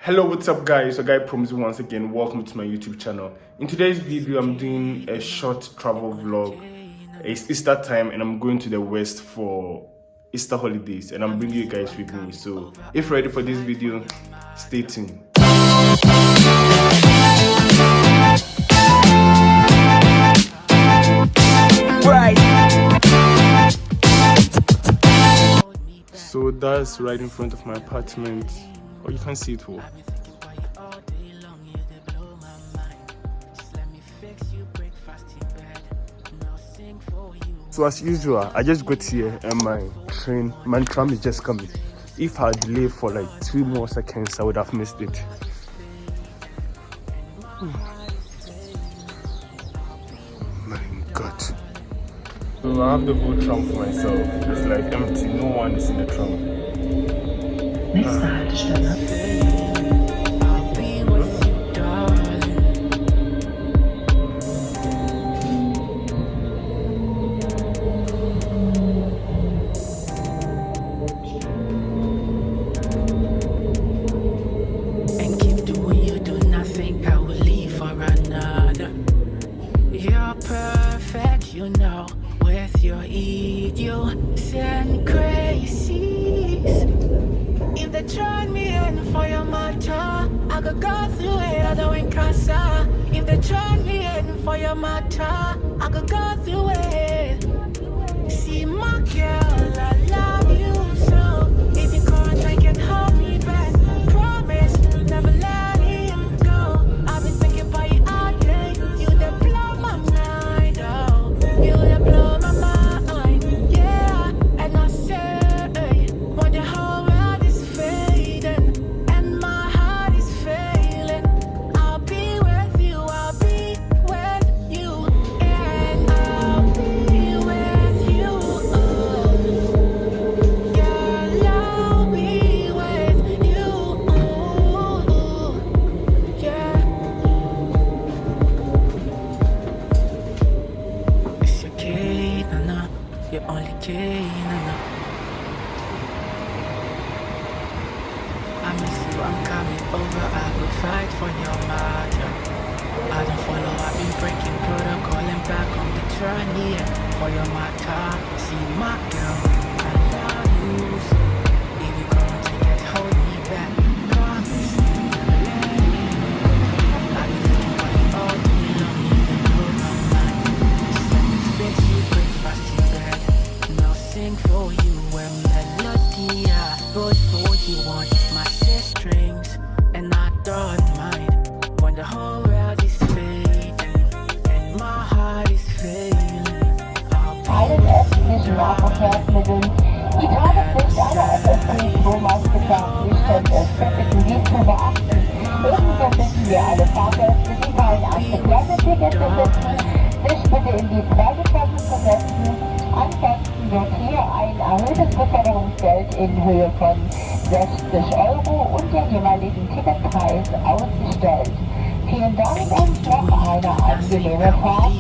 Hello, what's up guys? So guy Proms once again, welcome to my YouTube channel. In today's video, I'm doing a short travel vlog. It's Easter time and I'm going to the west for Easter holidays and I'm bringing you guys with me. So if you're ready for this video, stay tuned. Right. So that's right in front of my apartment. Oh, you can see it all. So as usual, I just got here and my tram is just coming. If I delay for like 2 more seconds, I would have missed it. My God. So I have the whole tram for myself. It's like empty, no one is in the tram. Nächste Haltestelle. And keep doing you do nothing, I will leave for another. You're perfect, you know, with your idiosyncrasies. If they turn me in for your matter, I could go through it, I don't casa. If they turn me in for your matter, I could go through it. See my girl, I love you so. If you can't, I can hold me back. Promise, never let him go. I've been thinking about you all day. You that blow my mind, oh. You that blow my mind, yeah. And I say, when the whole world is fading and my heart is failing, I'll be with you, I'll be with you, and I'll be with you. Girl, I'll be with you, yeah. It's your key, nah, your only key, nah. I miss you, I'm coming over, I will fight for your matter. I don't follow, I've been breaking protocol and back on the journey for your matter. See my girl, I love you so. If you can't take it, hold me back. Promise, never let me go. I've been thinking about you all day long, you blow my mind. Just let me fix you, breakfast in bed, and I'll sing for you a melody. I wrote for you on my strings, and I don't mind when the whole world is fading and my heart is failing. Alle öffentlichen Nahverkehrsmitteln. Die Tagessicht aller öffentlichen Stromauspgeschäften ist bitten dies zu beachten. Ebenso bitten wir alle Fahrgäste, die Weihnachtsbegleitetickets besitzen, sich bitte in die Pflegeklasse zu setzen. Ansonsten wird hier ein erhöhtes Beförderungsgeld in Höhe von 60 € und der jeweiligen Ticketpreis ausgestellt. Vielen Dank und noch eine angenehme Fahrt.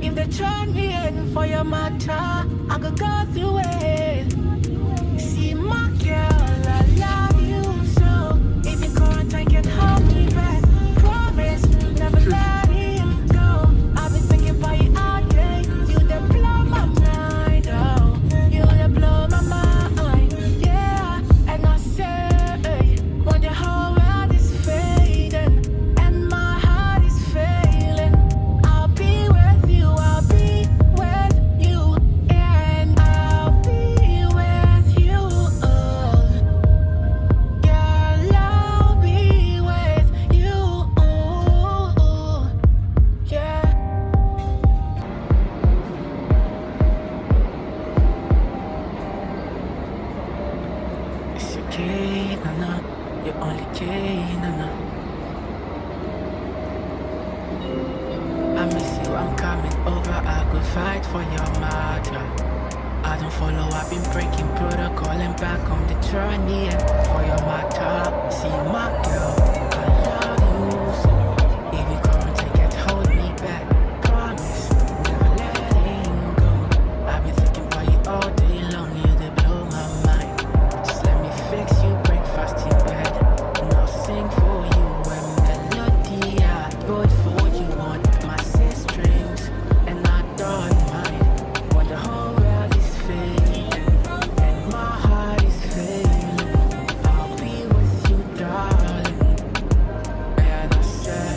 If they turn me in for your matter, I could go through it. See my girl, I love you so. If you can't, I can hold me back. Promise, never let him go. I've been thinking about you all day. You that blow my mind, oh. You that blow my mind, yeah. And I say, when the whole world is fading and my heart is failing, I'll be with you, I'll be with you, and I'll be with you. Girl, I'll be with you, yeah. It's your key, nah, your only key, nah. I miss you, I'm coming over, I could fight for your matter. I don't follow, I've been breaking protocol and back on the journey. And for your matter, see my girl, I love you so. If you currently can't hold me back, promise, never letting go. I've been thinking about you all day long, you they blow my mind. Just let me fix you breakfast in bed, and I'll sing for you when melody I wrote for you on my six strings, and I don't mind when the whole world is fading and my heart is failing. I'll be with you, darling. And I say,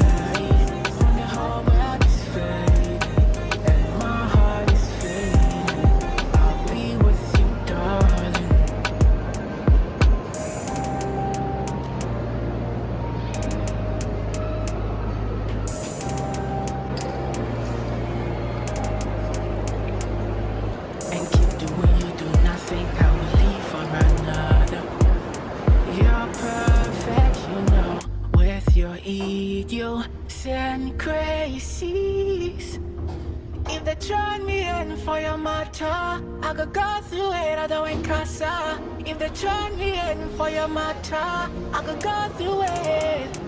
when the whole world is fading and my heart is failing, I'll be with you, darling. And keep doing you do nothing, I will leave for another. You're perfect, you know, with your idiots and crazies. If they turn me in for your matter, I could go through it, I don't casa. If they turn me in for your matter, I could go through it.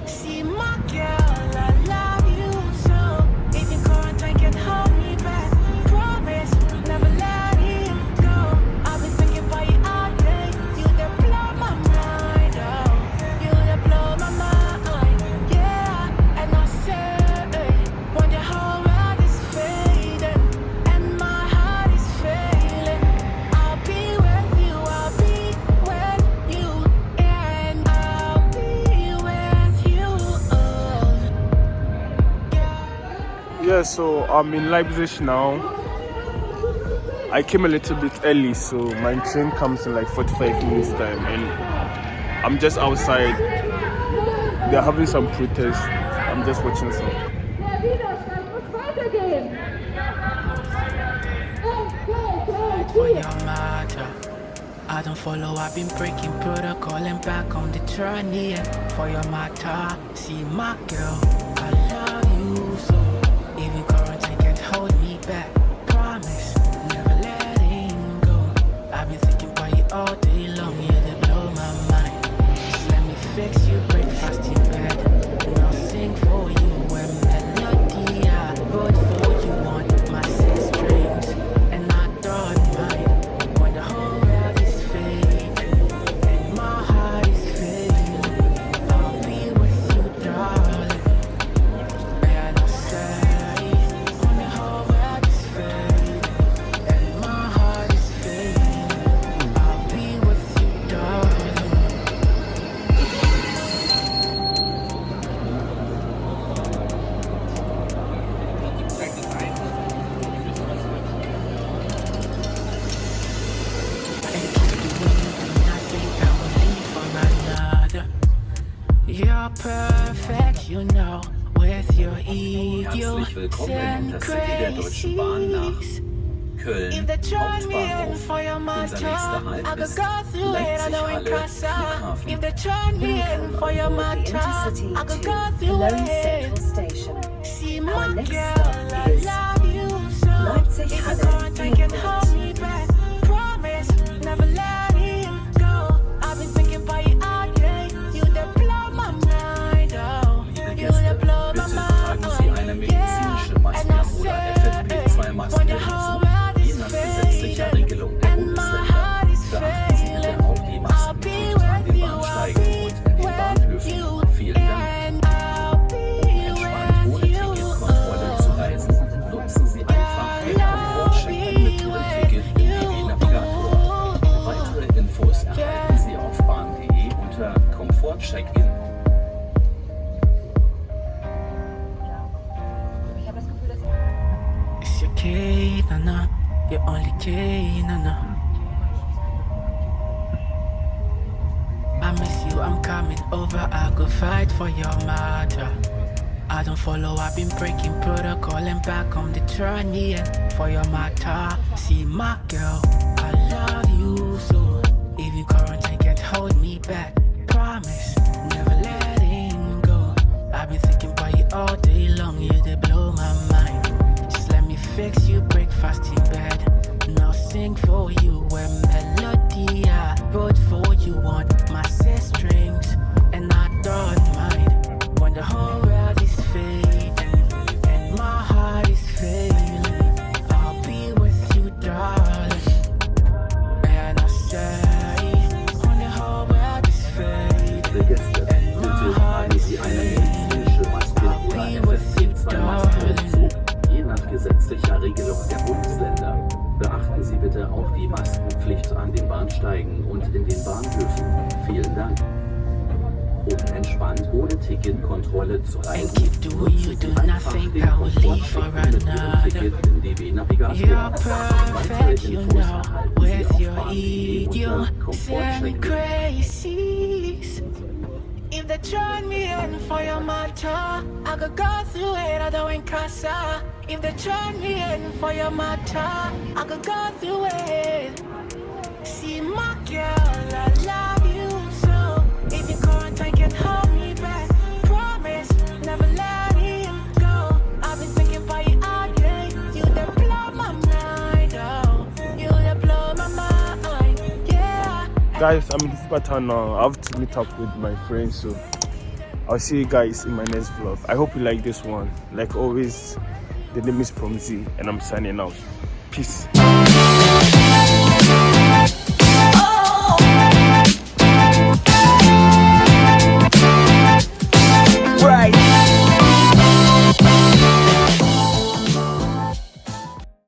See my girl, I love you so. If you can't, I can hold me back. Promise, never let it go. I've been thinking about you all day. You that blow my mind, oh. You that blow my mind, yeah. And I say, when the whole world is fading and my heart is failing, I'll be with you, I'll be with you, and I'll be with you. Yeah, so I'm in Leipzig now. I came a little bit early, so my train comes in like 45 minutes time, and I'm just outside. They're having some protests. I'm just watching some. Der Widerstand muss weitergehen. For your matter, I don't follow, I've been breaking protocol and back on the journey. And for your matter, see my girl, I love you so. Even currently can't hold me back, promise, never letting go. I've been thinking about you all day long, you they blow my mind. Just let me fix you breakfast in bed, and I'll sing for you when melody I wrote for you on my six strings, and I don't mind when the whole world is fading and my heart is failing. I'll be with you, darling. And I say, when the whole world is fading and my heart is failing, I'll be with you, darling. You're perfect, you know, with your Herzlich idiots willkommen in and der City der Deutschen Bahn nach crazies. Köln If they turn me in Hauptbahnhof. for your Unser matter, nächster I Halt could ist go through it, I Leipzig don't Halle casa. Flughafen. If they turn me in for your matter, Intercity I could to go through Cologne it. Central Station. See Our my next girl, stop I is love you so. Leipzig If you Halle can't, I can Airport. hold me back. Promise, never let it go. I've been thinking about you all day. You that blow my mind, oh. Liebe You Gäste, that blow my bitte tragen Sie eine mind, medizinische yeah. Maske And I oder say, FFP2-Maske when the whole world je is nach gesetzlicher fading Regelung der and my heart Bundesländer. is Beachten Sie bitte failing, auch die I'll be Maskenpflicht an with den you, I'll Bahnsteigen be und in den with Bahnhöfen. you, Vielen Dank. and I'll be Entspannt ohne with you. Ticketkontrolle zu reisen. Nutzen Sie einfach den Komfort-Check-In mit Ihrem Ticket im EG-Navigator. Weitere Infos erhalten Sie auf bahn.de unter Komfort-Check-In. It's your key, nana, your only key, nana. I miss you, I'm coming over, I could fight for your matter. I don't follow, I've been breaking protocol and back on the journey. And for your matter, see my girl, I love you so. Even currently can't hold me back, promise, never letting go. I've been thinking about you all day long, you they blow my mind. Just let me fix you breakfast in bed, and I'll sing bitte auch die Maskenpflicht an den Bahnsteigen und in den Bahnhöfen. Vielen Dank. Um entspannt ohne Ticketkontrolle zu reisen, And keep doing you do nothing, I will leave for another. Ticket in DB Navigator. You're perfect, you know, with your idiosyncrasies. If they turn me in for your matter, I could go through it, I don't casa. If they turn me in for your matter, I could go through it. See my girl, I love you so. If you can't, can hold me back. Promise, never let him go. I've been thinking about you all day. You that blow my mind, oh. You that blow my mind, yeah. Guys, I'm in Wuppertal now. I have to meet up with my friends, so I'll see you guys in my next vlog. I hope you like this one. Like always, the name is Promzi and I'm signing out. Peace.